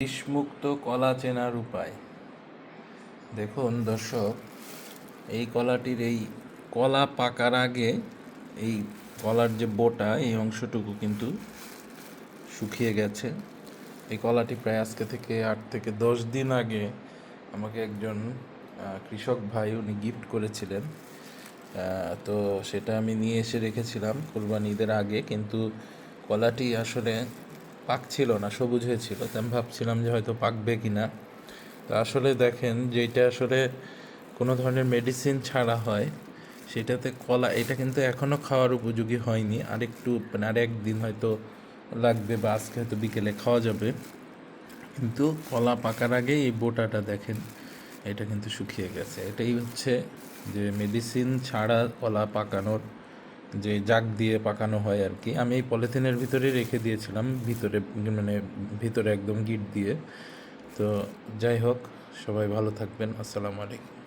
বিষমুক্ত কলা চেনার উপায়। দেখুন দর্শক, এই কলাটির এই কলা পাকার আগে এই কলার যে বোটা এই অংশটুকু কিন্তু শুকিয়ে গেছে। এই কলাটি প্রায় আজকে থেকে 8 থেকে 10 দিন আগে আমাকে একজন কৃষক ভাই উনি গিফট করেছিলেন। তো সেটা আমি নিয়ে এসে রেখেছিলাম কোরবানি ঈদের আগে, কিন্তু কলাটি আসলে পাকছিল না, সবুজ হয়েছিল। তো আমি ভাবছিলাম যে হয়তো পাকবে কি না। তো আসলে দেখেন, যেটা আসলে কোনো ধরনের মেডিসিন ছাড়া হয় সেটাতে কলা, এটা কিন্তু এখনও খাওয়ার উপযোগী হয়নি। আরেকটু মানে আর একদিন হয়তো লাগবে, বা আজকে হয়তো বিকেলে খাওয়া যাবে। কিন্তু কলা পাকার আগে এই বোটাটা দেখেন, এটা কিন্তু শুকিয়ে গেছে। এটাই হচ্ছে যে মেডিসিন ছাড়া কলা পাকানোর যে জাগ দিয়ে পাকানো হয় আর কি। আমি এই পলিথিনের ভিতরে রেখে দিয়েছিলাম, ভিতরে মানে ভিতরে একদম গিট দিয়ে। তো যাই হোক, সবাই ভালো থাকবেন। আসসালামু আলাইকুম।